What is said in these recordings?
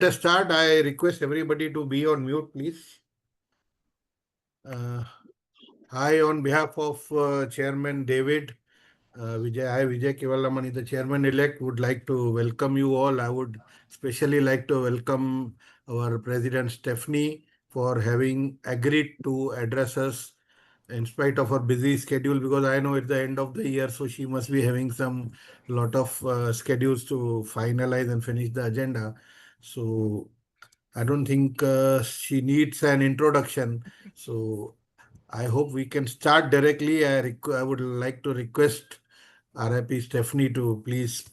To start, I request everybody to be on mute, please. I, on behalf of Chairman David, Vijay Kevalamani, the Chairman-elect, would like to welcome you all. I would especially like to welcome our President Stephanie for having agreed to address us in spite of her busy schedule, because I know it's the end of the year, so she must be having some lot of schedules to finalize and finish the agenda. So I don't think she needs an introduction. So I hope we can start directly. I would like to request RIP Stephanie to please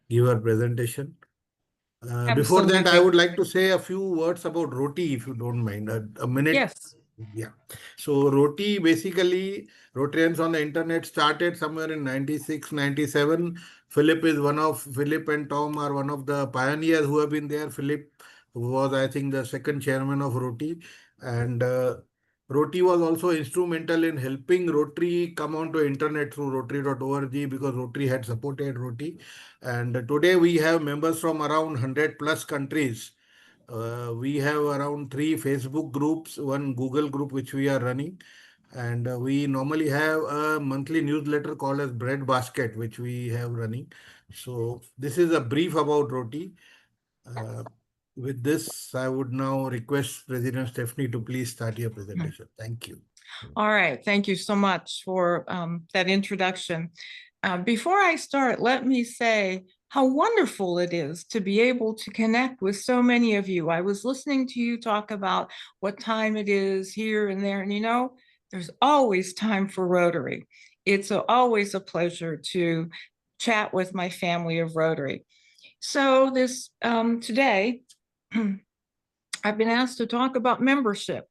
give her presentation. Before that, I Absolutely. would like to say a few words about Roti, if you don't mind. A minute. Yes. Yeah. So Roti, basically, Rotarians on the internet started somewhere in 96, 97. Philip and Tom are one of the pioneers who have been there. Philip was, I think, the second chairman of Roti. And Roti was also instrumental in helping Rotary come onto internet through rotary.org, because Rotary had supported Roti. And today we have members from around 100 plus countries. We have around 3 Facebook groups, one Google group which we are running, and we normally have a monthly newsletter called as Bread Basket, which we have running. So this is a brief about Roti. Uh, with this, I would now request President Stephanie to please start your presentation. Thank you. All right. Thank you so much for that introduction. Before I start, let me say how wonderful it is to be able to connect with so many of you. I was listening to you talk about what time it is here and there, and there's always time for Rotary. It's always a pleasure to chat with my family of Rotary. So today, I've been asked to talk about membership.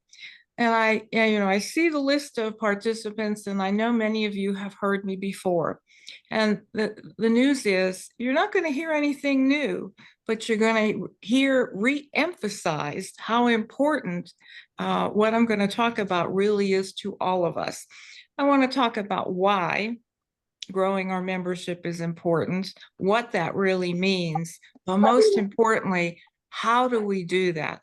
And I see the list of participants, and I know many of you have heard me before. And the news is you're not going to hear anything new, but you're going to hear re-emphasized how important what I'm going to talk about really is to all of us. I want to talk about why growing our membership is important, what that really means, but most importantly, how do we do that?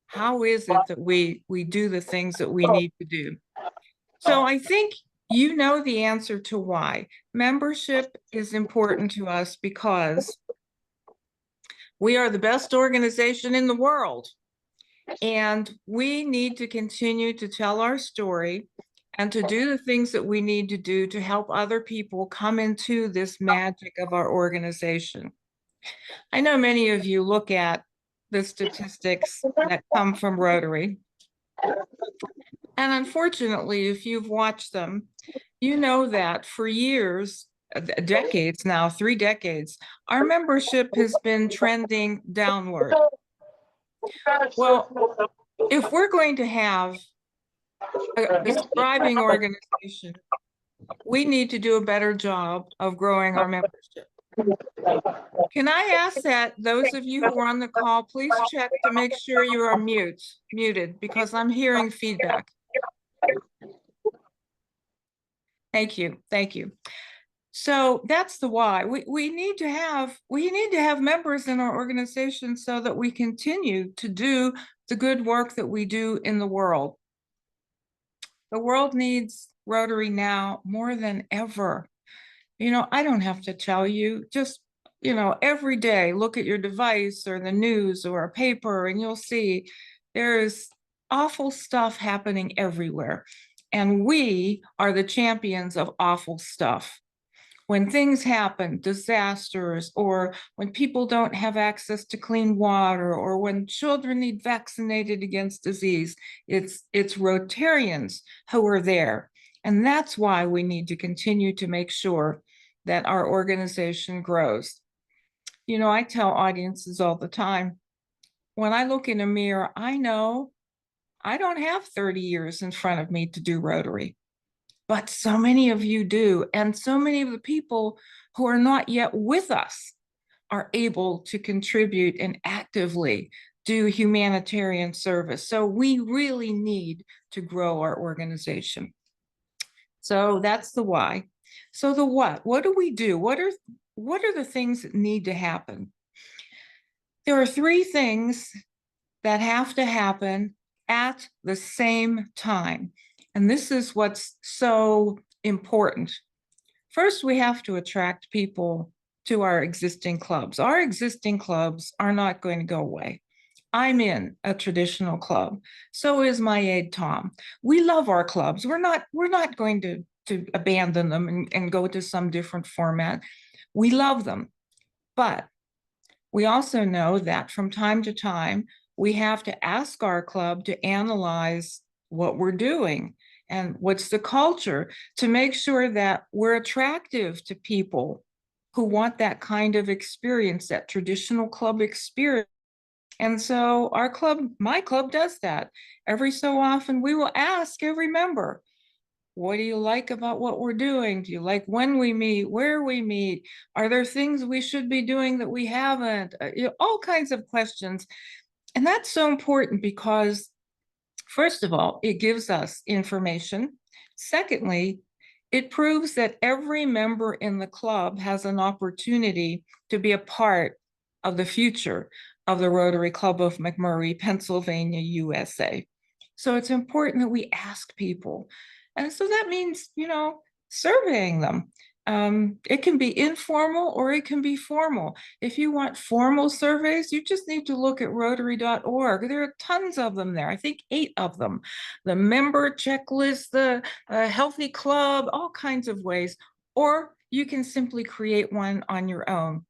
How is it that we do the things that we need to do? So I think you know the answer to why. Membership is important to us because we are the best organization in the world. And we need to continue to tell our story and to do the things that we need to do to help other people come into this magic of our organization. I know many of you look at the statistics that come from Rotary. And unfortunately, if you've watched them, you know that for years, decades now, 3 decades, our membership has been trending downward. Well, if we're going to have a thriving organization, we need to do a better job of growing our membership. Can I ask that those of you who are on the call, please check to make sure you are muted, because I'm hearing feedback. Thank you. Thank you. So that's the why. We need to have members in our organization so that we continue to do the good work that we do in the world. The world needs Rotary now more than ever. I don't have to tell you, just every day, look at your device or the news or a paper, and you'll see there's awful stuff happening everywhere. And we are the champions of awful stuff. When things happen, disasters, or when people don't have access to clean water, or when children need vaccinated against disease, it's Rotarians who are there. And that's why we need to continue to make sure that our organization grows. I tell audiences all the time, when I look in a mirror, I know I don't have 30 years in front of me to do Rotary, but so many of you do. And so many of the people who are not yet with us are able to contribute and actively do humanitarian service. So we really need to grow our organization. So that's the why. So the what do we do? What are the things that need to happen? There are three things that have to happen at the same time. And this is what's so important. First, we have to attract people to our existing clubs. Our existing clubs are not going to go away. I'm in a traditional club. So is my aide Tom. We love our clubs. We're not going to abandon them and go to some different format. We love them. But we also know that from time to time, we have to ask our club to analyze what we're doing and what's the culture to make sure that we're attractive to people who want that kind of experience, that traditional club experience. And so our club, my club, does that. Every so often, we will ask every member, what do you like about what we're doing? Do you like when we meet, where we meet? Are there things we should be doing that we haven't? All kinds of questions. And that's so important because, first of all, it gives us information. Secondly, it proves that every member in the club has an opportunity to be a part of the future of the Rotary Club of McMurray, Pennsylvania, USA. So it's important that we ask people. And so that means, surveying them. It can be informal or it can be formal. If you want formal surveys, you just need to look at Rotary.org. There are tons of them there. I think 8 of them. The member checklist, the healthy club, all kinds of ways. Or you can simply create one on your own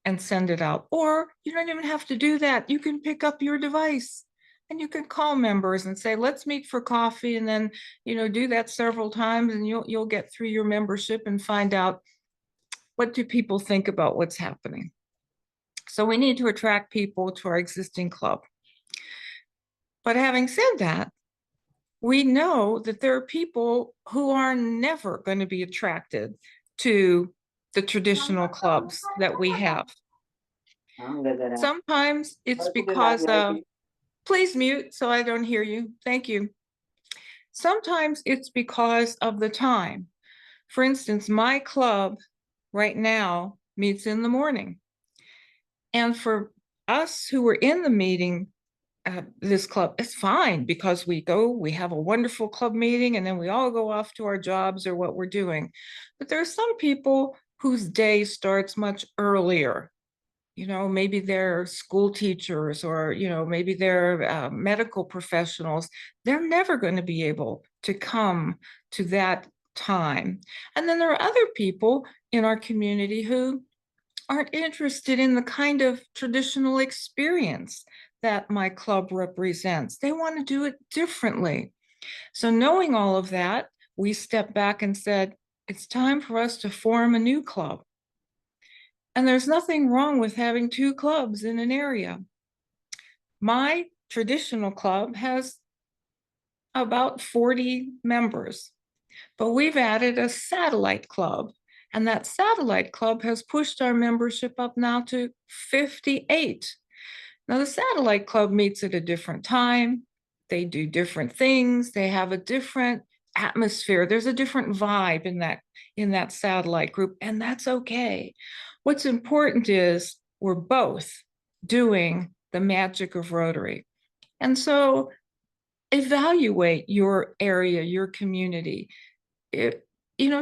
and send it out. Or you don't even have to do that. You can pick up your device and you can call members and say, let's meet for coffee, and then, do that several times, and you'll get through your membership and find out, what do people think about what's happening? So we need to attract people to our existing club. But having said that, we know that there are people who are never going to be attracted to the traditional clubs that we have. Sometimes it's because of, please mute so I don't hear you. Thank you. Sometimes it's because of the time. For instance, my club right now meets in the morning. And for us who were in the meeting, this club, it's fine because we have a wonderful club meeting, and then we all go off to our jobs or what we're doing. But there are some people whose day starts much earlier. Maybe they're school teachers, or, maybe they're medical professionals. They're never going to be able to come to that time. And then there are other people in our community who aren't interested in the kind of traditional experience that my club represents. They want to do it differently. So knowing all of that, we stepped back and said, it's time for us to form a new club. And there's nothing wrong with having 2 clubs in an area. My traditional club has about 40 members, but we've added a satellite club. And that satellite club has pushed our membership up now to 58. Now, the satellite club meets at a different time. They do different things. They have a different atmosphere. There's a different vibe in that satellite group, and that's okay. What's important is we're both doing the magic of Rotary. And so evaluate your area, your community.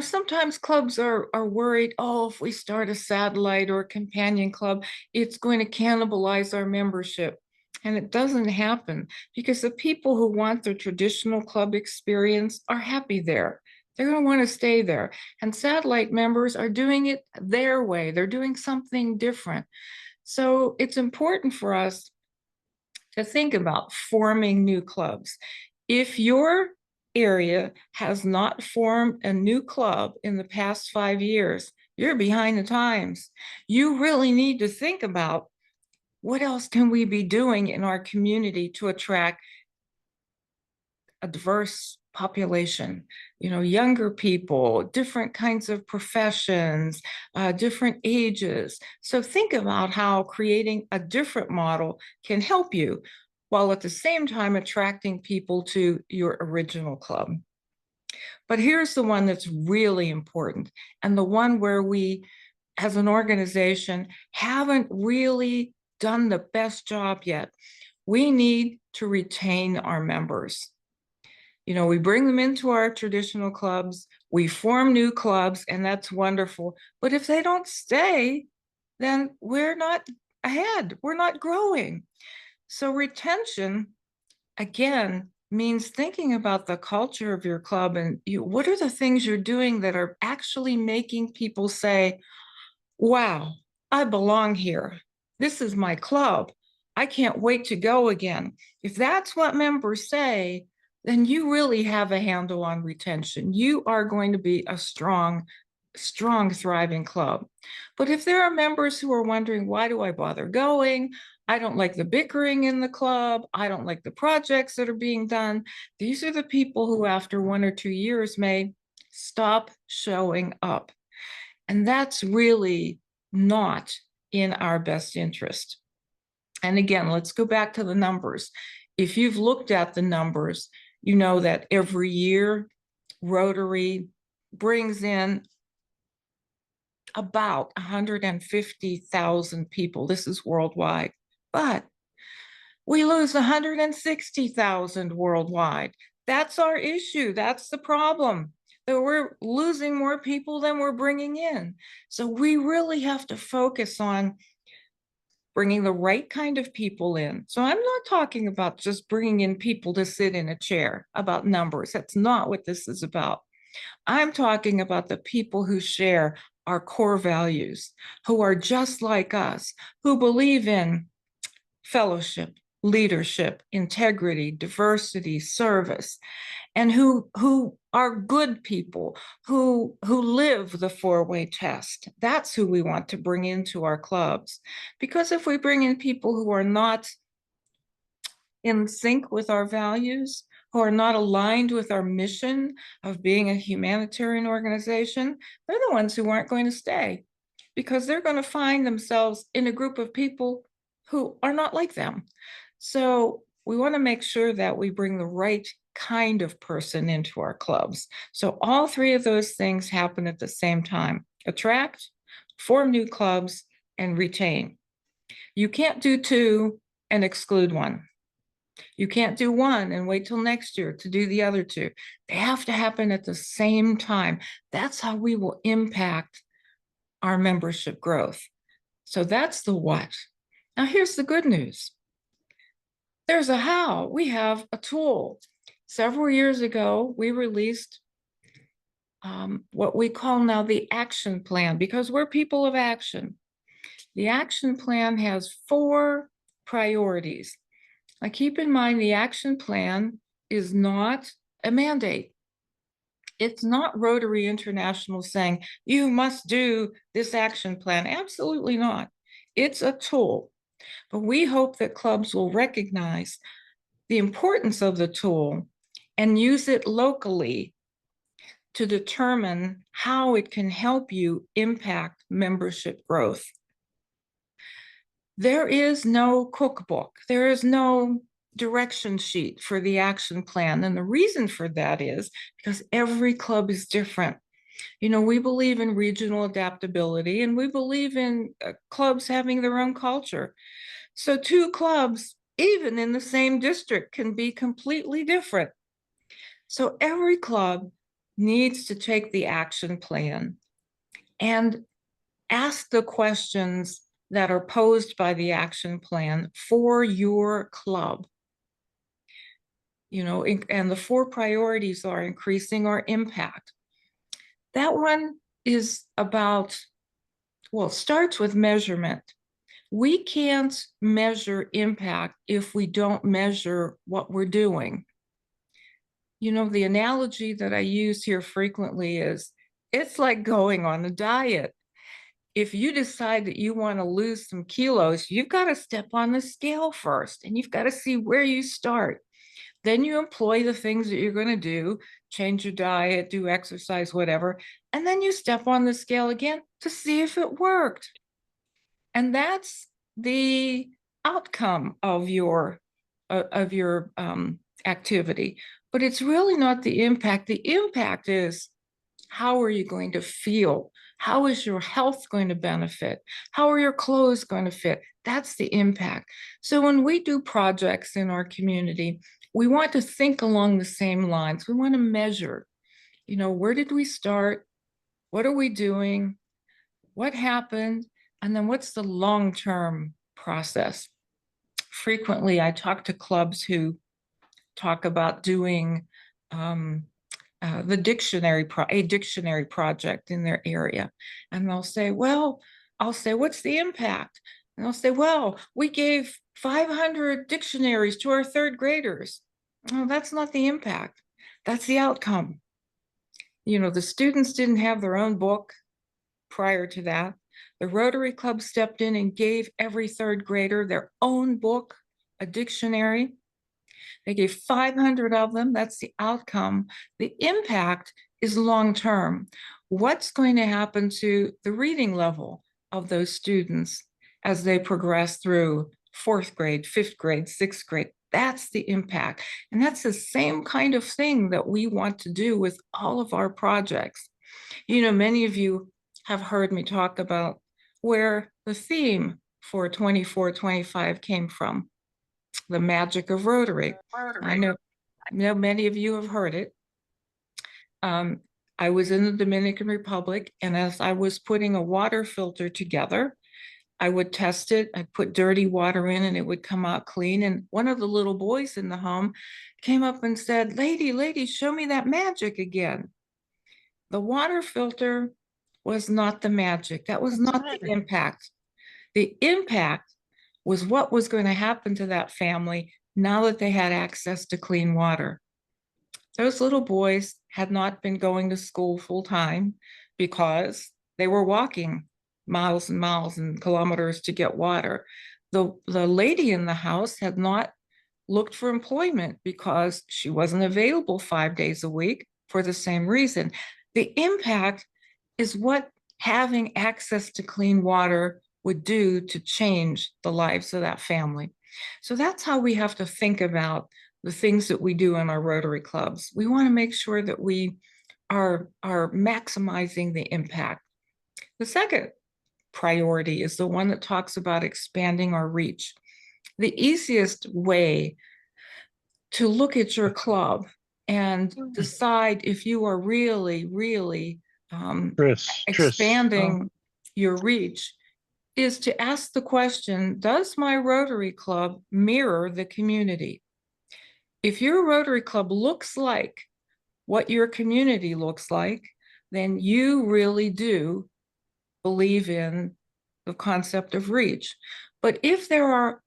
Sometimes clubs are worried, if we start a satellite or a companion club, it's going to cannibalize our membership. And it doesn't happen, because the people who want their traditional club experience are happy there. They're going to want to stay there. And satellite members are doing it their way. They're doing something different. So it's important for us to think about forming new clubs. If your area has not formed a new club in the past 5 years, you're behind the times. You really need to think about, what else can we be doing in our community to attract a diverse population, younger people, different kinds of professions, different ages. So think about how creating a different model can help you, while at the same time attracting people to your original club. But here's the one that's really important, and the one where we, as an organization, haven't really done the best job yet. We need to retain our members. You know, we bring them into our traditional clubs, we form new clubs, and that's wonderful. But if they don't stay, then we're not ahead, we're not growing. So retention, again, means thinking about the culture of your club and what are the things you're doing that are actually making people say, wow, I belong here. This is my club. I can't wait to go again. If that's what members say, then you really have a handle on retention. You are going to be a strong, thriving club. But if there are members who are wondering, why do I bother going? I don't like the bickering in the club. I don't like the projects that are being done. These are the people who, after 1 or 2 years, may stop showing up. And that's really not in our best interest. And again, let's go back to the numbers. If you've looked at the numbers, you know that every year Rotary brings in about 150,000 people. This is worldwide, but we lose 160,000 worldwide. That's our issue. That's the problem. That we're losing more people than we're bringing in. So we really have to focus on bringing the right kind of people in. So I'm not talking about just bringing in people to sit in a chair, about numbers. That's not what this is about. I'm talking about the people who share our core values, who are just like us, who believe in fellowship, leadership, integrity, diversity, service, and who are good people, who live the four-way test. That's who we want to bring into our clubs. Because if we bring in people who are not in sync with our values, who are not aligned with our mission of being a humanitarian organization, they're the ones who aren't going to stay, because they're going to find themselves in a group of people who are not like them. So we want to make sure that we bring the right kind of person into our clubs. So all three of those things happen at the same time: attract, form new clubs, and retain. You can't do two and exclude one. You can't do one and wait till next year to do the other two. They have to happen at the same time. That's how we will impact our membership growth. So that's the what. Now here's the good news. There's a how. We have a tool. Several years ago, we released what we call now the action plan, because we're people of action. The action plan has 4 priorities. Now keep in mind, the action plan is not a mandate. It's not Rotary International saying, you must do this action plan. Absolutely not. It's a tool. But we hope that clubs will recognize the importance of the tool and use it locally to determine how it can help you impact membership growth. There is no cookbook. There is no direction sheet for the action plan. And the reason for that is because every club is different. You know, we believe in regional adaptability, and we believe in clubs having their own culture. So 2 clubs, even in the same district, can be completely different. So every club needs to take the action plan and ask the questions that are posed by the action plan for your club. You know, and the 4 priorities are increasing our impact. That one is about, well, starts with measurement. We can't measure impact if we don't measure what we're doing. You know, the analogy that I use here frequently is, it's like going on a diet. If you decide that you want to lose some kilos, you've got to step on the scale first, and you've got to see where you start. Then you employ the things that you're going to do, change your diet, do exercise, whatever, and then you step on the scale again to see if it worked. And that's the outcome of your activity. But it's really not the impact. The impact is How are you going to feel? How is your health going to benefit? How are your clothes going to fit? That's the impact. So when we do projects in our community, we want to think along the same lines. We want to measure, where did we start? What are we doing? What happened? And then what's the long-term process? Frequently, I talk to clubs who talk about doing a dictionary project in their area. And they'll say, well, I'll say, what's the impact? And they'll say, well, we gave 500 dictionaries to our third graders. Well, that's not the impact. That's the outcome. The students didn't have their own book prior to that. The Rotary Club stepped in and gave every third grader their own book, a dictionary. They gave 500 of them. That's the outcome. The impact is long-term. What's going to happen to the reading level of those students as they progress through fourth grade, fifth grade, sixth grade? That's the impact. And that's the same kind of thing that we want to do with all of our projects. Many of you have heard me talk about where the theme for 24-25 came from. The magic of Rotary. I know many of you have heard it. I was in the Dominican Republic, and as I was putting a water filter together, I would test it. I'd put dirty water in and it would come out clean. And one of the little boys in the home came up and said, lady, show me that magic again. The water filter was not the magic. That was not the impact. The impact was what was going to happen to that family now that they had access to clean water. Those little boys had not been going to school full time because they were walking miles and miles and kilometers to get water. The lady in the house had not looked for employment because she wasn't available 5 days a week for the same reason. The impact is what having access to clean water would do to change the lives of that family. So that's how we have to think about the things that we do in our Rotary clubs. We want to make sure that we are maximizing the impact. The second priority is the one that talks about expanding our reach. The easiest way to look at your club and decide if you are really expanding your reach is to ask the question, does my Rotary Club mirror the community? If your Rotary Club looks like what your community looks like, then you really do believe in the concept of reach. But if there are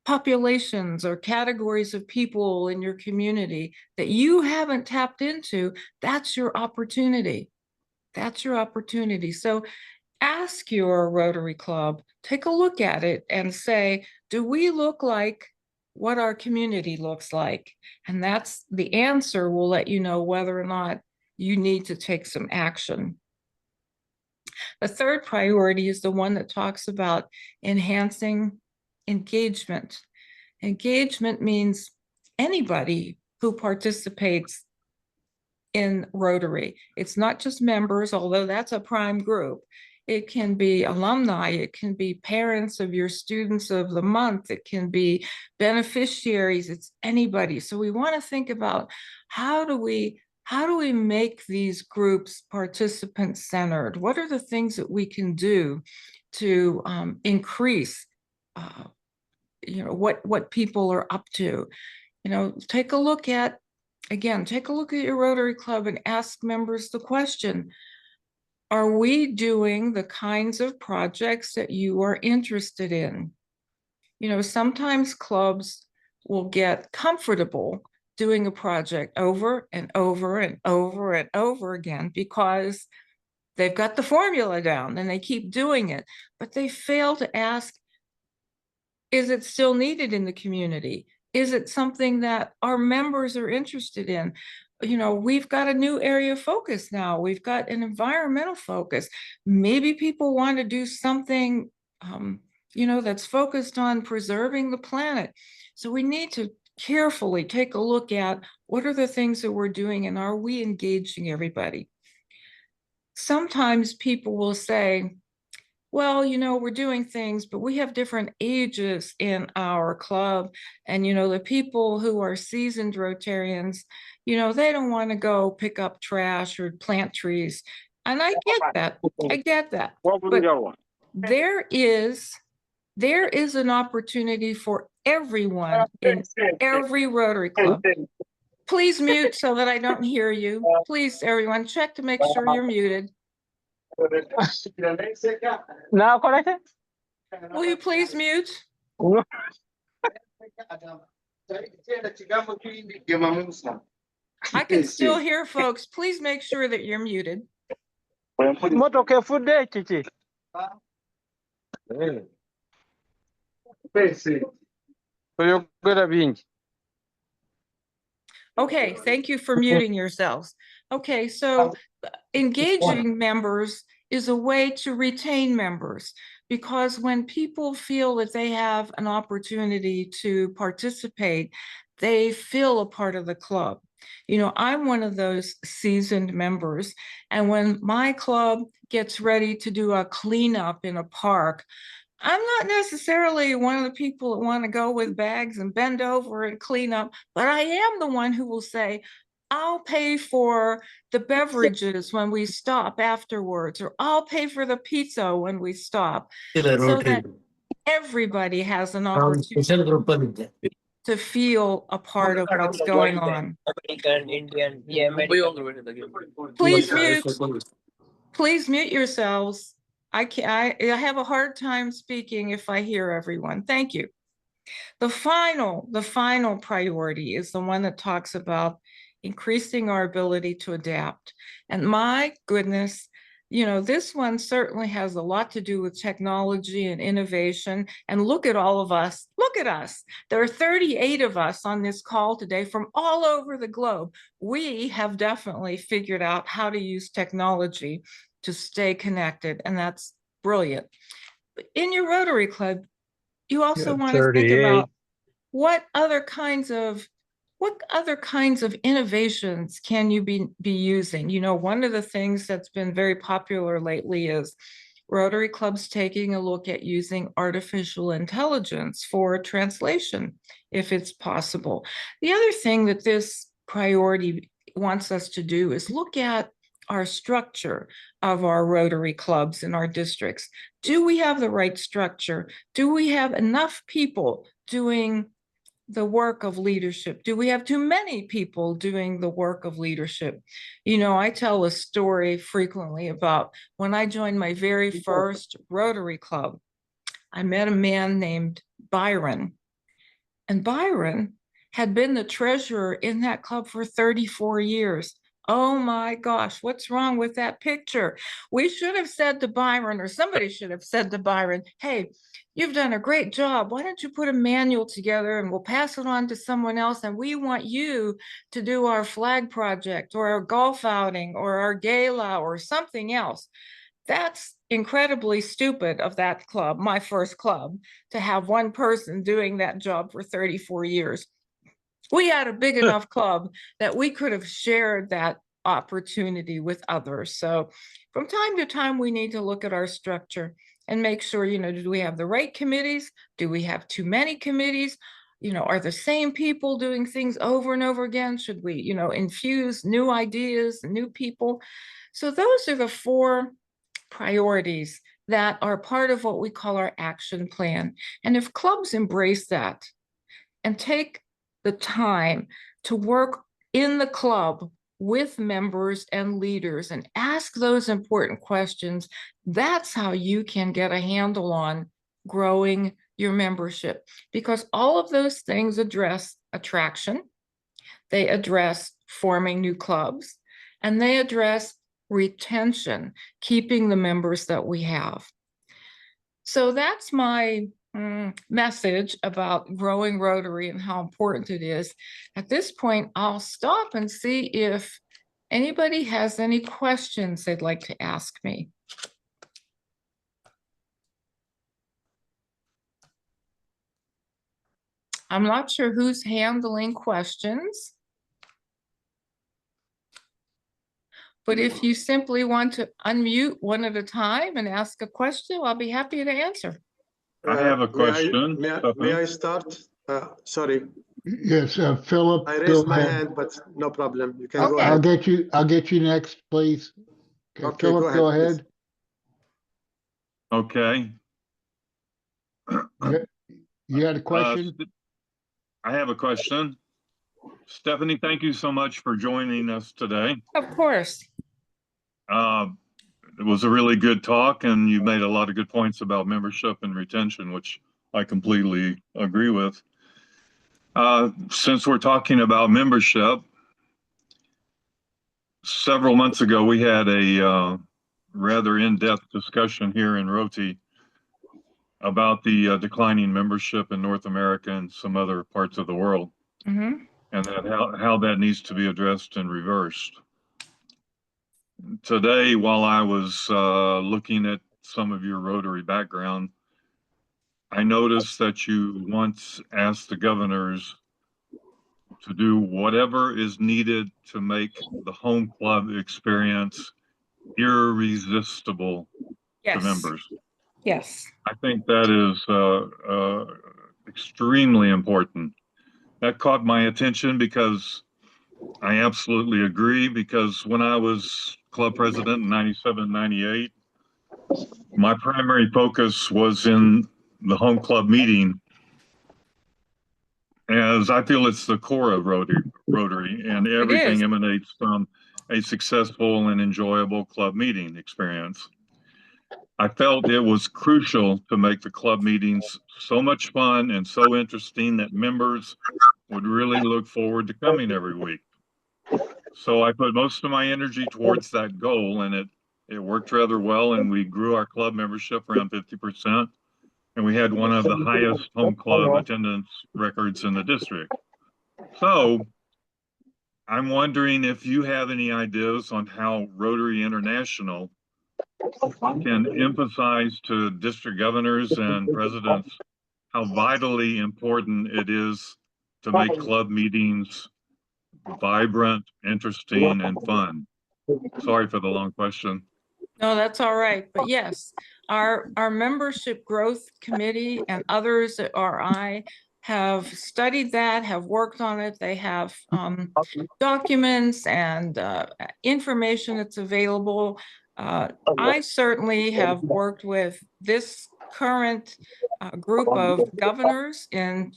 populations or categories of people in your community that you haven't tapped into, that's your opportunity. That's your opportunity. So ask your Rotary Club, take a look at it and say, do we look like what our community looks like? And that's the answer will let you know whether or not you need to take some action. The third priority is the one that talks about enhancing engagement. Engagement means anybody who participates in Rotary. It's not just members, although that's a prime group. It can be alumni, it can be parents of your students of the month, it can be beneficiaries, it's anybody. So we want to think about how do we make these groups participant-centered? What are the things that we can do to increase what people are up to? Take a look at your Rotary Club and ask members the question, are we doing the kinds of projects that you are interested in? Sometimes clubs will get comfortable doing a project over and over and over and over again because they've got the formula down and they keep doing it, but they fail to ask, is it still needed in the community? Is it something that our members are interested in? We've got a new area of focus now. We've got an environmental focus. Maybe people want to do something, that's focused on preserving the planet. So we need to carefully take a look at what are the things that we're doing and are we engaging everybody? Sometimes people will say, well, we're doing things, but we have different ages in our club. And, the people who are seasoned Rotarians, they don't want to go pick up trash or plant trees. And I get that. I get that. But there is an opportunity for everyone in every Rotary club. Please mute so that I don't hear you. Please, everyone, check to make sure you're muted. Now correct? Will you please mute? I can still hear folks. Please make sure that you're muted. Motoke food day, Chichi. Okay, thank you for muting yourselves. Okay, so engaging members is a way to retain members, because when people feel that they have an opportunity to participate, they feel a part of the club. I'm one of those seasoned members, and when my club gets ready to do a cleanup in a park, I'm not necessarily one of the people that want to go with bags and bend over and clean up, but I am the one who will say, I'll pay for the beverages when we stop afterwards, or I'll pay for the pizza when we stop, so that everybody has an opportunity to feel a part of what's going on. Please mute yourselves. I have a hard time speaking if I hear everyone. Thank you. The final priority is the one that talks about increasing our ability to adapt. And my goodness, this one certainly has a lot to do with technology and innovation. And look at all of us. Look at us. There are 38 of us on this call today from all over the globe. We have definitely figured out how to use technology to stay connected, and that's brilliant. But in your Rotary Club, you also want to think about what other kinds of innovations can you be using? One of the things that's been very popular lately is Rotary clubs taking a look at using artificial intelligence for translation, if it's possible. The other thing that this priority wants us to do is look at our structure of our Rotary clubs in our districts. Do we have the right structure? Do we have enough people doing the work of leadership? Do we have too many people doing the work of leadership? I tell a story frequently about when I joined my very first Rotary club. I met a man named Byron, and Byron had been the treasurer in that club for 34 years. Oh my gosh, what's wrong with that picture? We should have said to Byron, or somebody should have said to Byron, hey, you've done a great job. Why don't you put a manual together and we'll pass it on to someone else, and we want you to do our flag project or our golf outing or our gala or something else. That's incredibly stupid of that club, my first club, to have one person doing that job for 34 years. We had a big enough club that we could have shared that opportunity with others. So from time to time, we need to look at our structure and make sure, do we have the right committees? Do we have too many committees? Are the same people doing things over and over again? Should we, infuse new ideas, new people? So those are the 4 priorities that are part of what we call our action plan. And if clubs embrace that and take the time to work in the club with members and leaders and ask those important questions, that's how you can get a handle on growing your membership, because all of those things address attraction, they address forming new clubs, and they address retention, keeping the members that we have. So that's my message about growing Rotary and how important it is. At this point, I'll stop and see if anybody has any questions they'd like to ask me. I'm not sure who's handling questions. But if you simply want to unmute one at a time and ask a question, I'll be happy to answer. I have a question. May I start? Sorry, Yes, Philip, I go raised my ahead. hand, but no problem. You can go Okay. ahead. I'll get you next, please. Okay, Okay, Philip, go please. ahead. Okay. You had a question? I have a question. Stephanie, thank you so much for joining us today. Of course. It was a really good talk, and you made a lot of good points about membership and retention, which I completely agree with. Since we're talking about membership, several months ago, we had a rather in-depth discussion here in ROTI about the declining membership in North America and some other parts of the world, Mhm. and that how that needs to be addressed and reversed. Today, while I was looking at some of your Rotary background, I noticed that you once asked the governors to do whatever is needed to make the home club experience irresistible to Yes. members. Yes. I think that is extremely important. That caught my attention because I absolutely agree, because when I was club president in 97, 98, my primary focus was in the home club meeting, as I feel it's the core of Rotary, and everything is. emanates from a successful and enjoyable club meeting experience. I felt it was crucial to make the club meetings so much fun and so interesting that members would really look forward to coming every week. So I put most of my energy towards that goal, and it worked rather well, and we grew our club membership around 50%, and we had one of the highest home club attendance records in the district. So I'm wondering if you have any ideas on how Rotary International can emphasize to district governors and presidents how vitally important it is to make club meetings vibrant, interesting, and fun. Sorry for the long question. No, that's all right. But yes, our membership growth committee and others at RI have studied that, have worked on it. They have documents and information that's available. I certainly have worked with this current group of governors in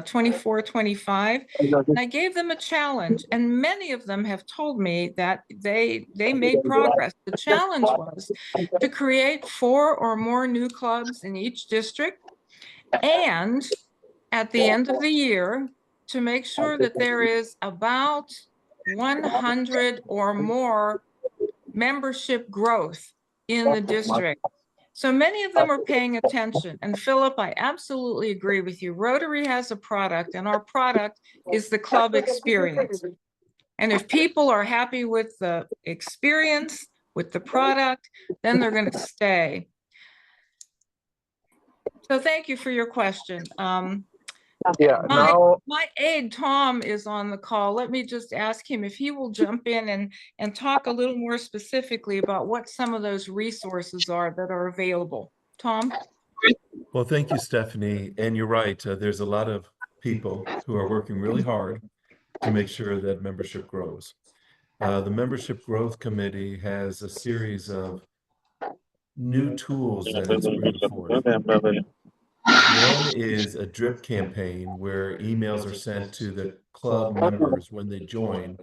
24, 25. And I gave them a challenge, and many of them have told me that they made progress. The challenge was to create 4 or more new clubs in each district, and at the end of the year, to make sure that there is about 100 or more membership growth in the district. So many of them are paying attention. And Philip, I absolutely agree with you. Rotary has a product, and our product is the club experience. And if people are happy with the experience, with the product, then they're going to stay. So thank you for your question. Yeah, My aide, Tom, is on the call. Let me just ask him if he will jump in and talk a little more specifically about what some of those resources are that are available. Tom? Well, thank you, Stephanie. And you're right. There's a lot of people who are working really hard to make sure that membership grows. The Membership Growth Committee has a series of new tools that it's bringing forth. One is a drip campaign where emails are sent to the club members when they join,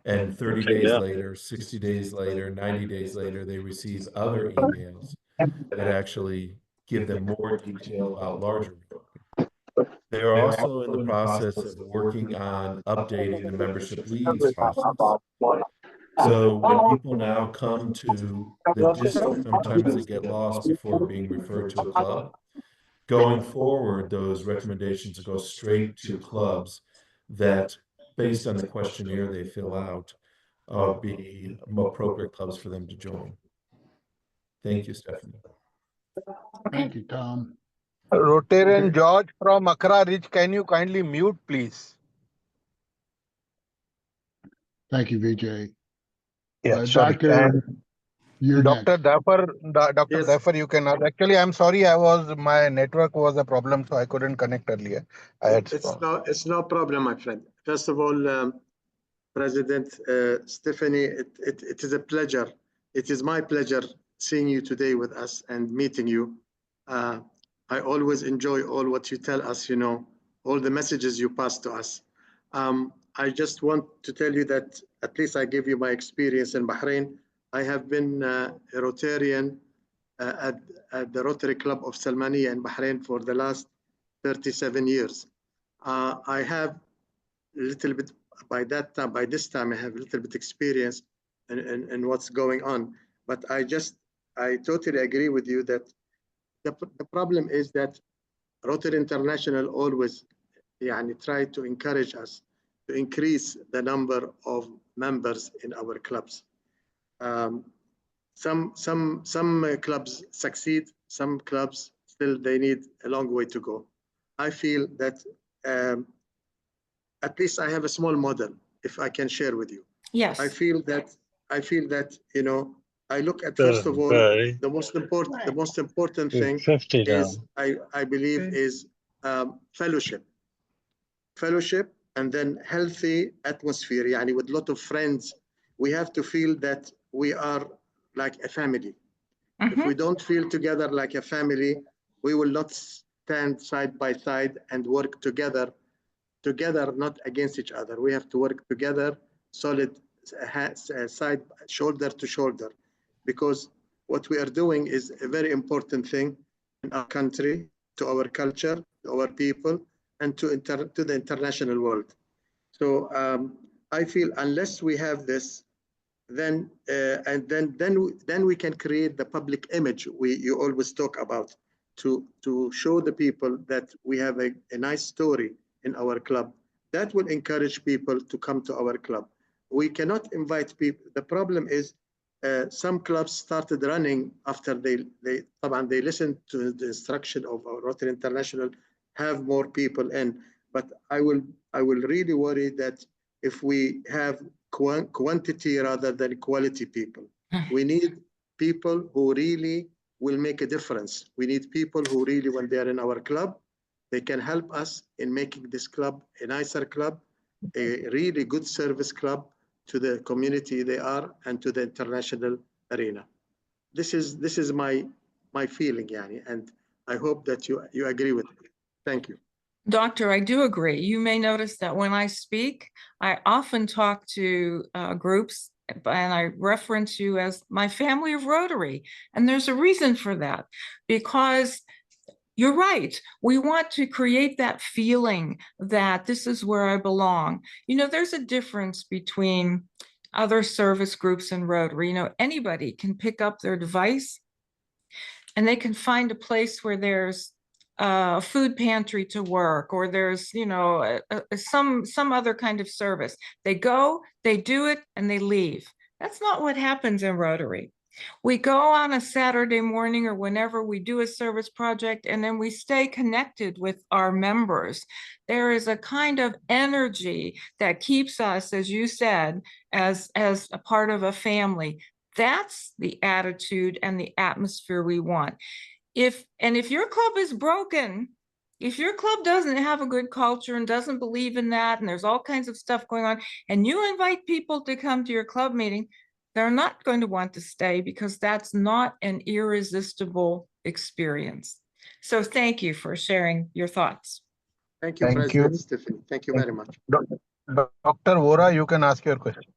and 30 days later, 60 days later, 90 days later, they receive other emails that actually give them more detail about larger. They are also in the process of working on updating the membership leads process. So when people now come to the district, sometimes they get lost before being referred to a club. Going forward, those recommendations go straight to clubs that, based on the questionnaire they fill out, be appropriate clubs for them to join. Thank you, Stephanie. Thank you, Tom. Rotarian George from Accra Ridge, can you kindly mute, please? Thank you, Vijay. Yeah, sorry. Doctor, And you're Dr. next. Daffer, Dr. Yes. Daffer, you can ask. Actually, I'm sorry, my network was a problem, so I couldn't connect earlier. I had It's no problem, my friend. First of all, President Stephanie, it is a pleasure. It is my pleasure seeing you today with us and meeting you. I always enjoy all what you tell us, all the messages you pass to us. I just want to tell you that at least I give you my experience in Bahrain. I have been a Rotarian at the Rotary Club of Salmania in Bahrain for the last 37 years. I have a little bit, by this time, I have a little bit experience in what's going on. But I totally agree with you that the problem is that Rotary International always try to encourage us to increase the number of members in our clubs. Some clubs succeed, some clubs still they need a long way to go. I feel that at least I have a small model, if I can share with you. Yes. I feel that I look at, first of all, the most important thing is I believe is fellowship, and then healthy atmosphere. With a lot of friends, we have to feel that we are like a family. If we don't feel together like a family, we will not stand side by side and work together, not against each other. We have to work together, solid, side, shoulder to shoulder, because what we are doing is a very important thing in our country, to our culture, to our people, and to the international world. So I feel unless we have this, then we can create the public image you always talk about, to show the people that we have a nice story in our club. That will encourage people to come to our club. We cannot invite people. The problem is some clubs started running after they listened to the instruction of our Rotary International, have more people in. But I will really worry that if we have quantity rather than quality people. We need people who really will make a difference. We need people who really, when they are in our club, they can help us in making this club a nicer club, a really good service club to the community they are and to the international arena. This is my feeling, and I hope that you agree with me. Thank you. Doctor, I do agree. You may notice that when I speak, I often talk to groups and I reference you as my family of Rotary. And there's a reason for that, because you're right. We want to create that feeling that this is where I belong. There's a difference between other service groups and Rotary. Anybody can pick up their device and they can find a place where there's a food pantry to work, or there's, some other kind of service. They go, they do it, and they leave. That's not what happens in Rotary. We go on a Saturday morning or whenever we do a service project, and then we stay connected with our members. There is a kind of energy that keeps us, as you said, as a part of a family. That's the attitude and the atmosphere we want. If your club is broken, if your club doesn't have a good culture and doesn't believe in that, and there's all kinds of stuff going on, and you invite people to come to your club meeting, they're not going to want to stay, because that's not an irresistible experience. So thank you for sharing your thoughts. Thank you, President Stephanie. Thank you very much. Dr. Vora, you can ask your question.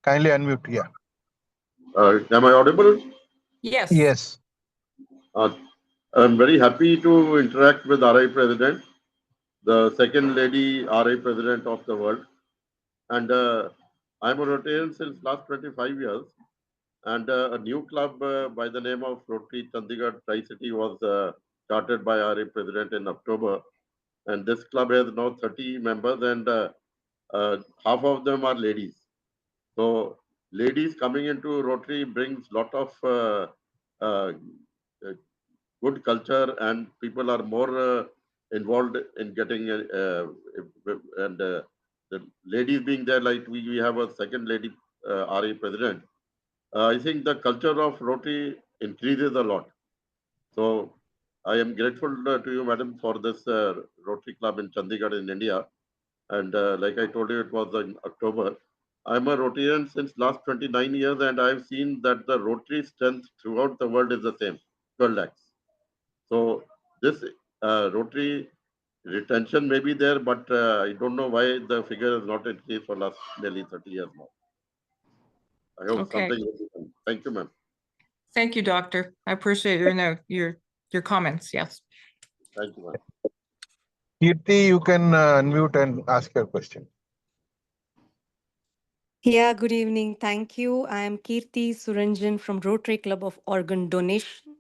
Kindly unmute, yeah. Am I audible? Yes. Yes. I'm very happy to interact with RI President, the second lady RI President of the world. And I'm a Rotarian since last 25 years. And a new club by the name of Rotary Chandigarh Tri-City was started by RI President in October. And this club has now 30 members, and half of them are ladies. So ladies coming into Rotary brings lot of good culture and people are more involved in getting and the ladies being there, like we have a second lady RA president. I think the culture of Rotary increases a lot. So I am grateful to you, madam, for this Rotary Club in Chandigarh in India. And like I told you, it was in October. I'm a Rotarian since last 29 years, and I've seen that the Rotary strength throughout the world is the same, 12 lakhs. So this Rotary retention may be there, but I don't know why the figure is not increased for last nearly 30 years now. I hope Okay. something will be done. Thank you, ma'am. Thank you, Doctor. I appreciate your note, your comments. Yes. Thank you, ma'am. Kirti, you can unmute and ask your question. Yeah, good evening. Thank you. I am Kirti Suranjan from Rotary Club of Organ Donation.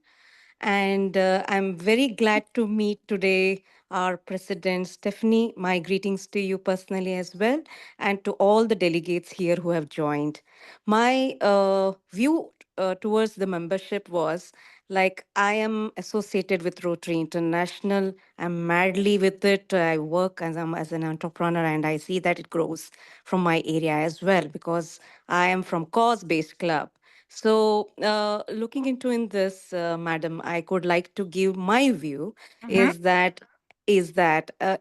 And I'm very glad to meet today our President Stephanie. My greetings to you personally as well, and to all the delegates here who have joined. My view towards the membership was like I am associated with Rotary International. I'm madly with it. I work as an entrepreneur, and I see that it grows from my area as well because I am from cause-based club. So, looking into in this, madam, I could like to give my view is that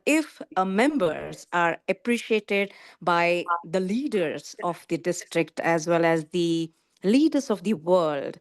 if members are appreciated by the leaders of the district as well as the leaders of the world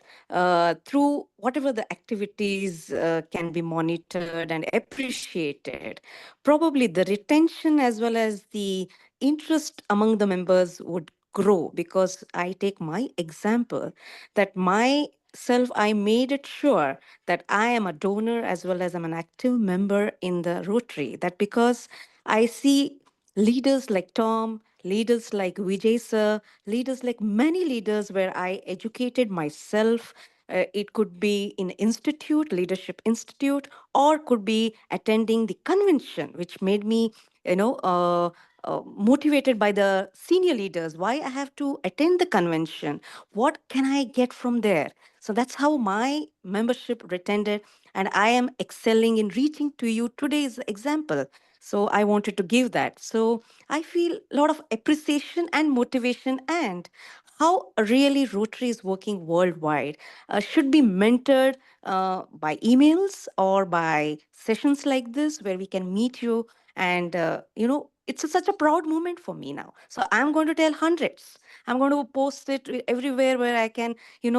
through whatever the activities can be monitored and appreciated, probably the retention as well as the interest among the members would grow. Because I take my example that myself, I made it sure that I am a donor as well as I'm an active member in the Rotary. That because I see leaders like Tom, leaders like Vijay sir, leaders like many leaders where I educated myself. It could be in institute, leadership institute, or could be attending the convention, which made me, motivated by the senior leaders. Why I have to attend the convention? What can I get from there? So that's how my membership retended, and I am excelling in reaching to you today's example. So I wanted to give that. So I feel a lot of appreciation and motivation, and how really Rotary is working worldwide should be mentored by emails or by sessions like this where we can meet you. And it's such a proud moment for me now. So I'm going to tell hundreds. I'm going to post it everywhere where I can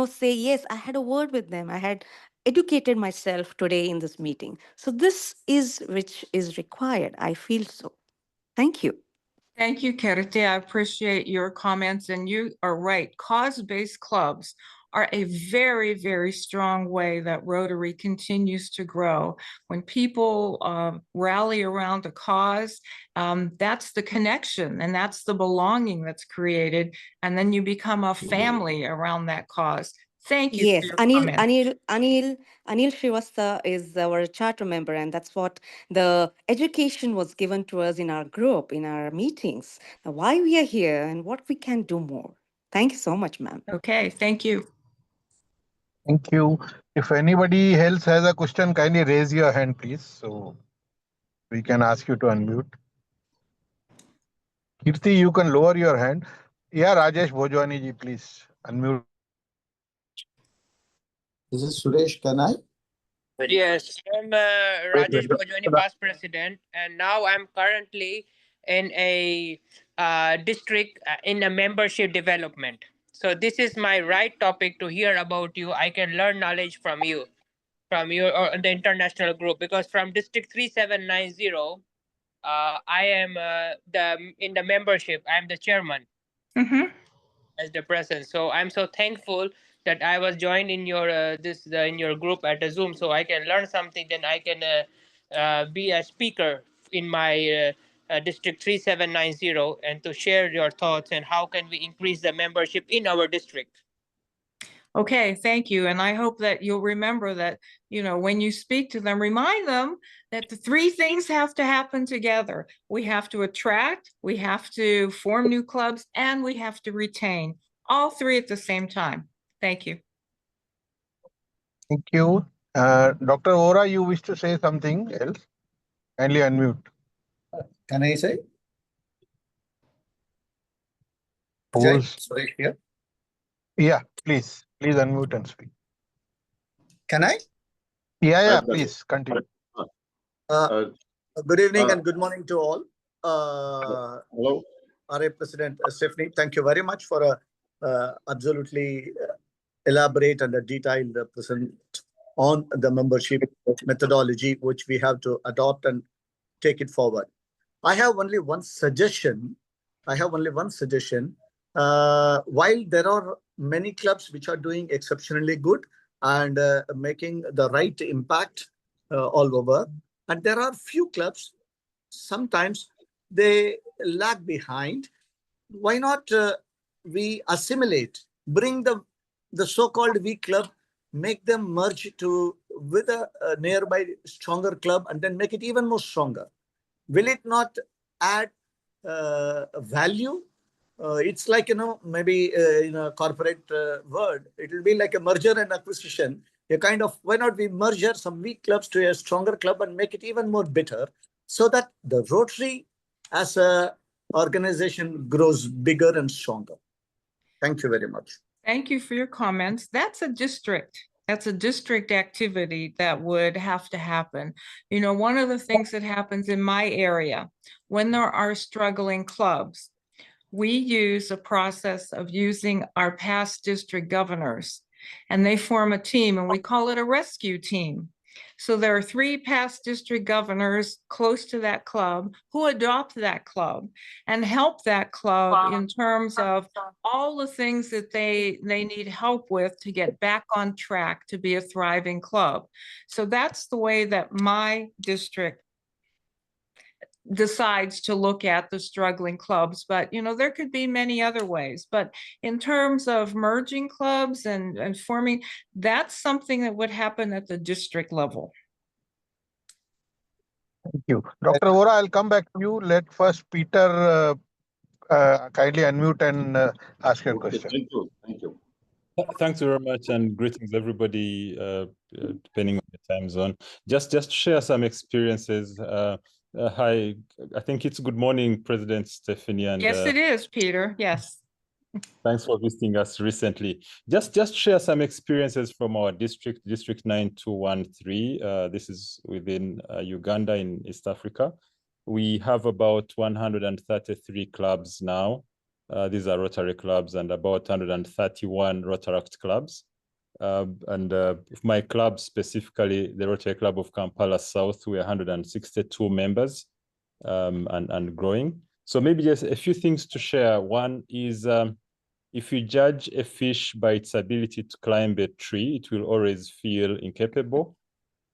say, yes, I had a word with them, I had educated myself today in this meeting. So this is which is required, I feel so. Thank you. Thank you, Kirti. I appreciate your comments, and you are right. Cause-based clubs are a very, very strong way that Rotary continues to grow. When people rally around a cause, that's the connection and that's the belonging that's created. And then you become a family around that cause. Thank you Yes, for your comments. Anil Srivastava is our charter member, and that's what the education was given to us in our group, in our meetings. Now, why we are here and what we can do more. Thank you so much, ma'am. Okay, thank you. Thank you. If anybody else has a question, kindly raise your hand, please, so we can ask you to unmute. Kirti, you can lower your hand. Yeah, Rajesh Bhojwani ji, please unmute. This is Suresh. Can I? Yes, I'm Rajesh Bhojwani, past president, and now I'm currently in a district in a membership development. So this is my right topic to hear about you. I can learn knowledge from you, or the international group, because from District 3790, I am in the membership. I'm the chairman. As the president. So I'm so thankful that I was joined in your in your group at a Zoom, so I can learn something. Then I can be a speaker in my district 3790 and to share your thoughts and how can we increase the membership in our district. Okay, thank you. And I hope that you'll remember that, when you speak to them, remind them that the three things have to happen together. We have to attract, we have to form new clubs, and we have to retain. All three at the same time. Thank you. Thank you. Dr. Ora, you wish to say something else? Kindly unmute. Can I say? Who's- Suresh here. Yeah, please unmute and speak. Can I? Yeah, please continue. Good evening and good morning to all. Hello. RA President Stephanie, thank you very much for a absolutely elaborate and a detailed present on the membership methodology, which we have to adopt and take it forward. I have only one suggestion. While there are many clubs which are doing exceptionally good and making the right impact all over, and there are few clubs, sometimes they lag behind. Why not we assimilate, bring the so-called weak club, make them merge with a nearby stronger club and then make it even more stronger? Will it not add value? It's like, maybe in a corporate word, it will be like a merger and acquisition. A kind of, why not we merge some weak clubs to a stronger club and make it even more better, so that the Rotary as a organization grows bigger and stronger. Thank you very much. Thank you for your comments. That's a district activity that would have to happen. One of the things that happens in my area, when there are struggling clubs, we use a process of using our past district governors, and they form a team, and we call it a rescue team. So there are 3 past district governors close to that club who adopt that club and help that club in terms of all the things that they need help with to get back on track to be a thriving club. So that's the way that my district decides to look at the struggling clubs. But there could be many other ways. But in terms of merging clubs and forming, that's something that would happen at the district level. Thank you. Dr. Ora, I'll come back to you. Let first Peter kindly unmute and ask your question. Thank you. Thanks very much, and greetings everybody, depending on the time zone. Just share some experiences. Hi, I think it's good morning, President Stephanie. And yes, it is, Peter. Yes. Thanks for visiting us recently. Just share some experiences from our district 9213. This is within Uganda in East Africa. We have about 133 clubs now. These are Rotary clubs, and about 131 Rotaract clubs. My club specifically, the Rotary Club of Kampala South, we're 162 members and growing. So maybe just a few things to share. One is if you judge a fish by its ability to climb a tree, it will always feel incapable.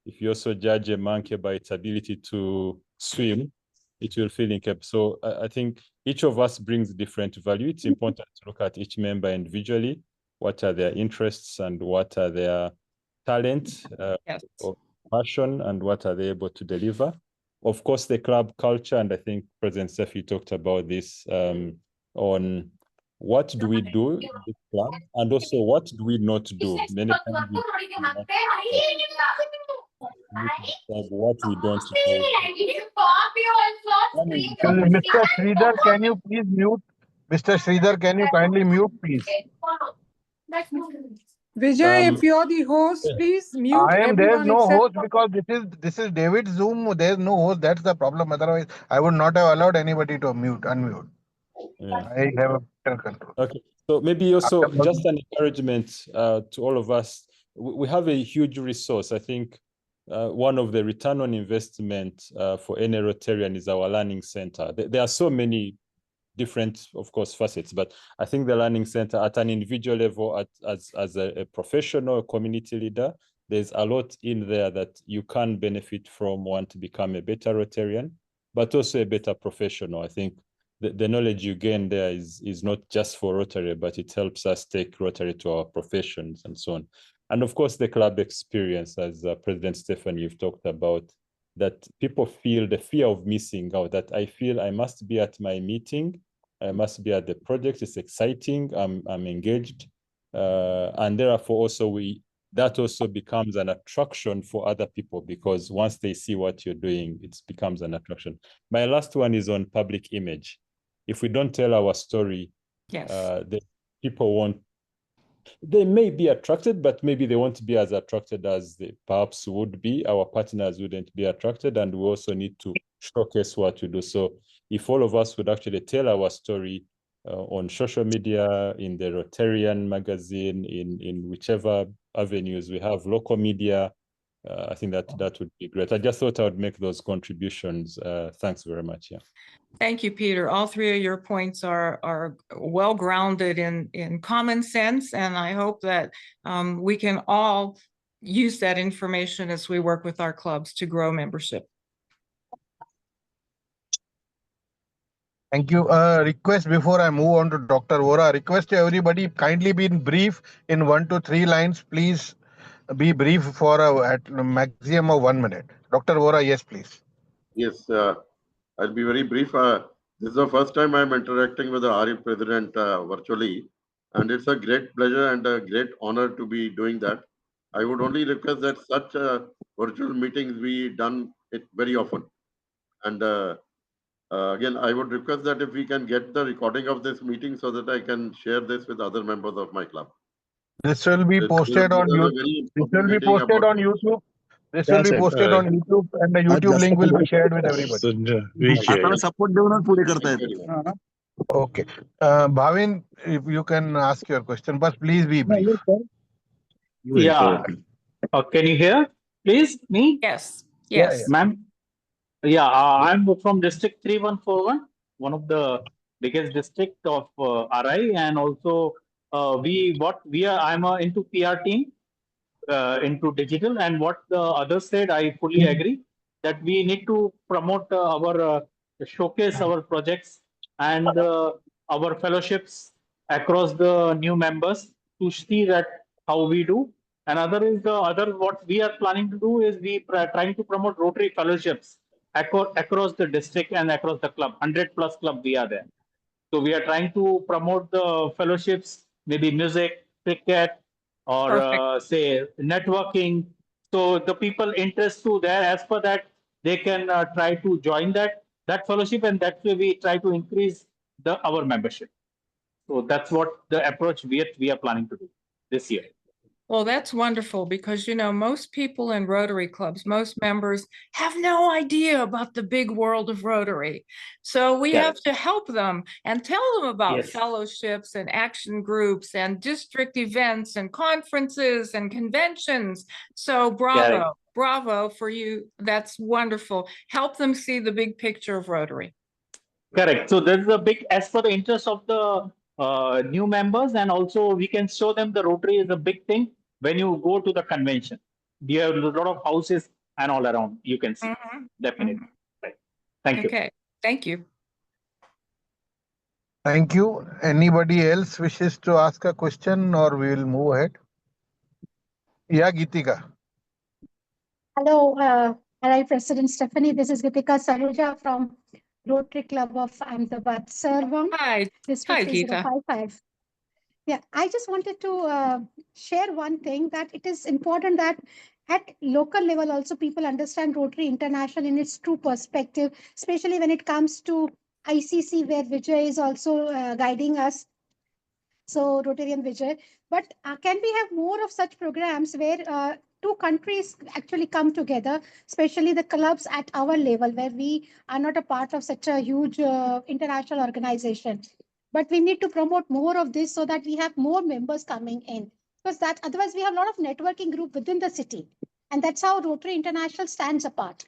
If you also judge a monkey by its ability to swim, it will feel incapable. So I think each of us brings different value. It's important to look at each member individually. What are their interests and what are their talent or passion, and what are they able to deliver? Of course, the club culture, and I think President Sefi talked about this on what do we do in this club, and also what do we not do. Many times what we don't do. Mr. Sridhar, can you please mute? Mr. Sridhar, can you kindly mute, please? Vijay, if you're the host, please mute everyone. There's no host because this is David's Zoom. There's no host. That's the problem. Otherwise, I would not have allowed anybody to unmute. Yeah. I have a better control. Okay. So maybe also just an encouragement to all of us. We have a huge resource. I think one of the return on investment for any Rotarian is our learning center. There are so many different, of course, facets, but I think the learning center at an individual level, as a professional community leader, there's a lot in there that you can benefit from, want to become a better Rotarian, but also a better professional. I think the knowledge you gain there is not just for Rotary, but it helps us take Rotary to our professions and so on. And of course, the club experience, as President Stephanie, you've talked about, that people feel the fear of missing out, that I feel I must be at my meeting, I must be at the project, it's exciting, I'm engaged. And therefore also we that also becomes an attraction for other people, because once they see what you're doing, it becomes an attraction. My last one is on public image. If we don't tell our story, Yes. the people won't, they may be attracted, but maybe they won't be as attracted as they perhaps would be. Our partners wouldn't be attracted, and we also need to showcase what we do. So if all of us would actually tell our story on social media, in the Rotarian magazine, in whichever avenues we have, local media, I think that would be great. I just thought I would make those contributions. Thanks very much. Yeah. Thank you, Peter. All three of your points are well grounded in common sense, and I hope that we can all use that information as we work with our clubs to grow membership. Thank you. Request before I move on to Dr. Vora, request to everybody kindly be brief in 1 to 3 lines. Please be brief for at maximum of 1 minute. Dr. Vora, yes, please. Yes, I'll be very brief. This is the first time I'm interacting with the RE president virtually, and it's a great pleasure and a great honor to be doing that. I would only request that such virtual meetings be done it very often. And again, I would request that if we can get the recording of this meeting so that I can share this with other members of my club. This will be posted on YouTube. This will be posted on YouTube. This will be posted on YouTube, and the YouTube link will be shared with everybody. Support Okay. Bhavin, if you can ask your question, but please be brief. Yeah. Can you hear? Please, me? Yes. Yes. Ma'am? Yeah, I'm from District 3141, one of the biggest district of RI, and also I'm into PR team, into digital, and what the others said, I fully agree that we need to promote our showcase our projects and our fellowships across the new members to see that how we do. Another is what we are planning to do is trying to promote Rotary fellowships across the district and across the club. 100+ club we are there. So we are trying to promote the fellowships, maybe music, cricket, or say networking. So the people interest to there, as per that, they can try to join that fellowship, and that way we try to increase our membership. So that's what the approach we are planning to do this year. Well, that's wonderful, because, you know, most people in Rotary clubs, most members have no idea about the big world of Rotary. So we have to help them and tell them about fellowships and action groups and district events and conferences and conventions. So bravo, bravo for you. That's wonderful. Help them see the big picture of Rotary. Correct. So there's a big, as for the interest of the new members, and also we can show them the Rotary is a big thing. When you go to the convention, you have a lot of houses and all around, you can see. Definitely. Right. Thank you. Okay, thank you. Thank you. Anybody else wishes to ask a question, or we will move ahead? Yeah, Geetika. Hello, RI President Stephanie. This is Geetika Saluja from Rotary Club of Ahmedabad, Servam. Hi, Geeta. 55. Yeah, I just wanted to share one thing, that it is important that at local level also people understand Rotary International in its true perspective, especially when it comes to ICC, where Vijay is also guiding us. So Rotarian Vijay. But can we have more of such programs where two countries actually come together, especially the clubs at our level, where we are not a part of such a huge international organization? But we need to promote more of this so that we have more members coming in, because that otherwise we have a lot of networking group within the city, and that's how Rotary International stands apart.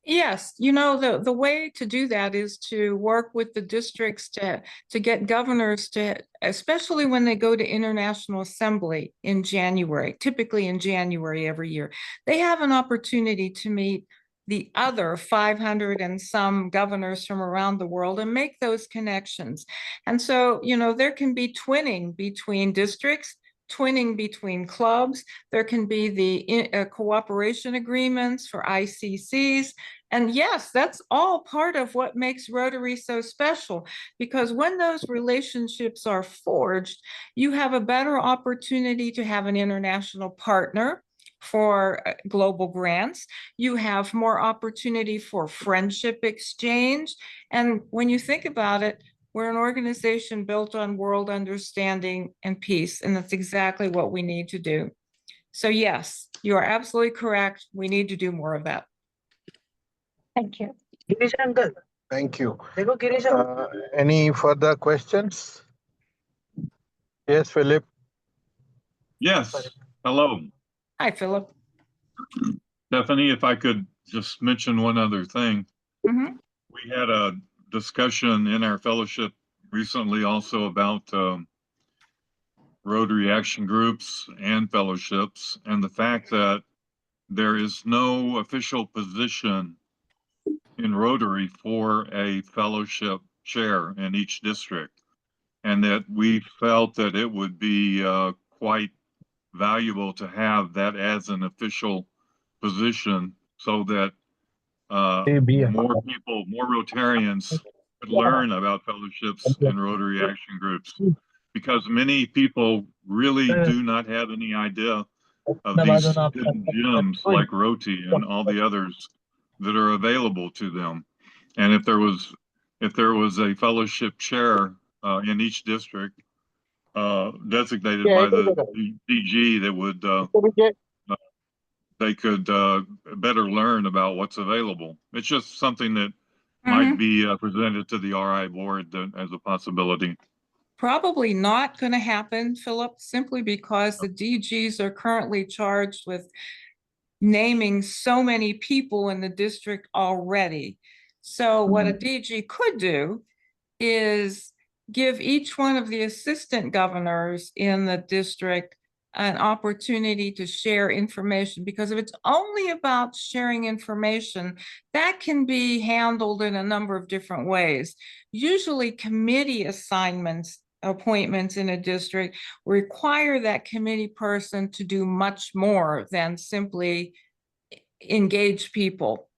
Yes, you know, the way to do that is to work with the districts to get governors to, especially when they go to International Assembly in January, typically in January every year, they have an opportunity to meet the other 500 and some governors from around the world and make those connections. And so, you know, there can be twinning between districts, twinning between clubs. There can be the cooperation agreements for ICCs. And yes, that's all part of what makes Rotary so special, because when those relationships are forged, you have a better opportunity to have an international partner for global grants. You have more opportunity for friendship exchange. And when you think about it, we're an organization built on world understanding and peace, and that's exactly what we need to do. So yes, you are absolutely correct. We need to do more of that. Thank you. Thank you. Any further questions? Yes, Philip. Yes. Hello. Hi, Philip. Stephanie, if I could just mention one other thing. Mhm. We had a discussion in our fellowship recently also about Rotary action groups and fellowships, and the fact that there is no official position in Rotary for a fellowship chair in each district, and that we felt that it would be quite valuable to have that as an official position so that more people, more Rotarians could learn about fellowships and Rotary action groups, because many people really do not have any idea of these hidden gems like ROTI and all the others that are available to them. And if there was a fellowship chair in each district designated by the DG, that would they could better learn about what's available. It's just something that might be presented to the RI board as a possibility. Probably not going to happen, Philip, simply because the DGs are currently charged with naming so many people in the district already. So what a DG could do is give each one of the assistant governors in the district an opportunity to share information, because if it's only about sharing information, that can be handled in a number of different ways. Usually committee appointments in a district require that committee person to do much more than simply engage people.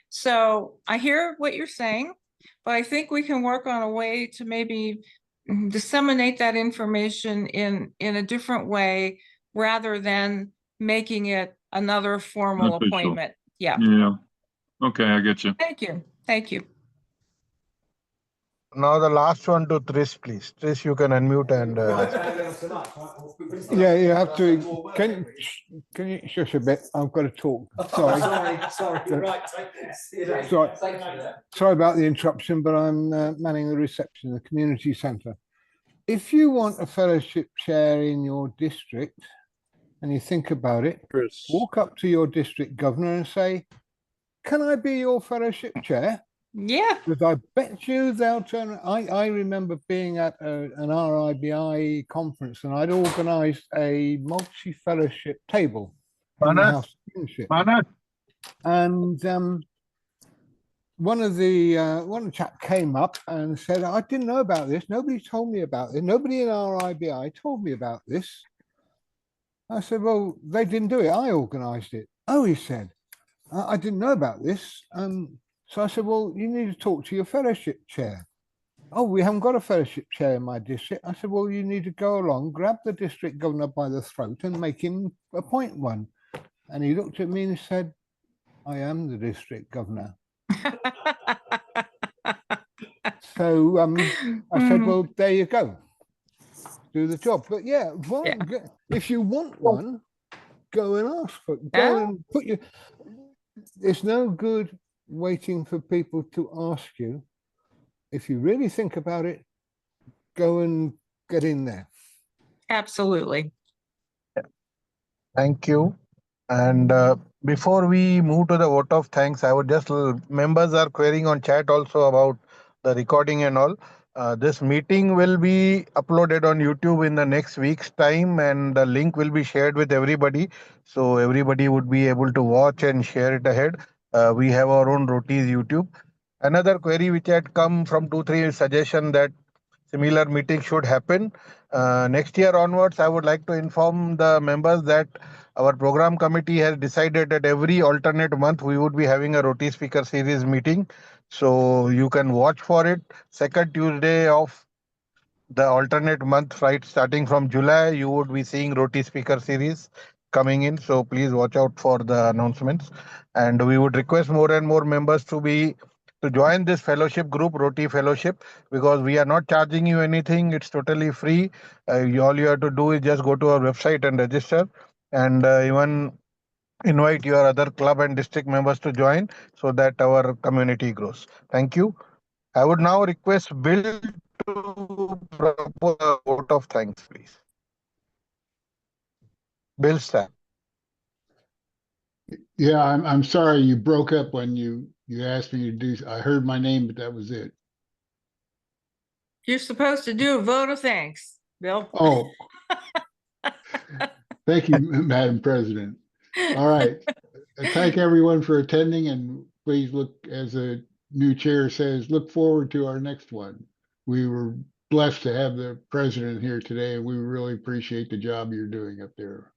So I hear what you're saying, but I think we can work on a way to maybe disseminate that information in a different way rather than making it another formal Official. appointment. Yeah. Yeah. Okay, I get you. Thank you. Thank you. Now the last one to Trish, please. Trish, you can unmute and. Yeah, you have to. Can you shush a bit? I've got to talk. Sorry. Sorry about the interruption, but I'm manning the reception, the community centre. If you want a fellowship chair in your district, and you think about it, walk up to your district governor and say, "Can I be your fellowship chair?" Yeah. Because I bet you they'll turn. I remember being at an RIBI conference, and I'd organised a multi-fellowship table in the House of Kingship. And one of the chap came up and said, "I didn't know about this. Nobody told me about it. Nobody in RIBI told me about this." I said, "Well, they didn't do it. I organised it." "Oh," he said, "I didn't know about this." So I said, "Well, you need to talk to your fellowship chair." "Oh, we haven't got a fellowship chair in my district." I said, "Well, you need to go along, grab the district governor by the throat and make him appoint one." And he looked at me and said, "I am the district governor." So I said, "Well, there you go. Do the job." But yeah, if you want one, go and ask for it. Go and put your... It's no good waiting for people to ask you. If you really think about it, go and get in there. Absolutely. Thank you. And before we move to the vote of thanks, I would just, members are querying on chat also about the recording and all. This meeting will be uploaded on YouTube in the next week's time, and the link will be shared with everybody. So everybody would be able to watch and share it ahead. We have our own ROTI's YouTube. Another query which had come from 2-3 suggestion that similar meeting should happen. Next year onwards, I would like to inform the members that our program committee has decided that every alternate month we would be having a ROTI speaker series meeting. So you can watch for it. Second Tuesday of the alternate month, right, starting from July, you would be seeing ROTI speaker series coming in. So please watch out for the announcements. And we would request more and more members to join this fellowship group, ROTI Fellowship, because we are not charging you anything. It's totally free. All you have to do is just go to our website and register, and even invite your other club and district members to join so that our community grows. Thank you. I would now request Bill to propose a vote of thanks, please. Bill Stack. Yeah, I'm sorry you broke up when you asked me to do. I heard my name, but that was it. You're supposed to do a vote of thanks, Bill. Oh, thank you, Madam President. All right. Thank everyone for attending, and please look, as the new chair says, look forward to our next one. We were blessed to have the president here today, and we really appreciate the job you're doing up there.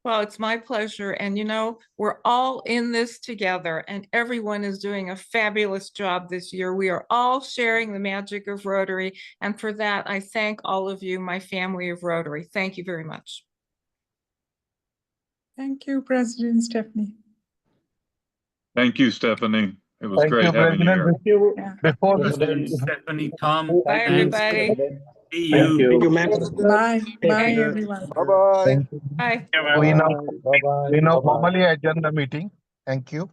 Well, it's my pleasure. And you know, we're all in this together, and everyone is doing a fabulous job this year. We are all sharing the magic of Rotary. And for that, I thank all of you, my family of Rotary. Thank you very much. Thank you, President Stephanie. Thank you, Stephanie. It was Thank great you, having you President. here. Yeah. Before President Stephanie, Tom, Bye, thanks. everybody. See you. Thank you, ma'am. Bye. Bye, Okay. everyone. Thank you. Bye. We now formally adjourn the meeting. Thank you.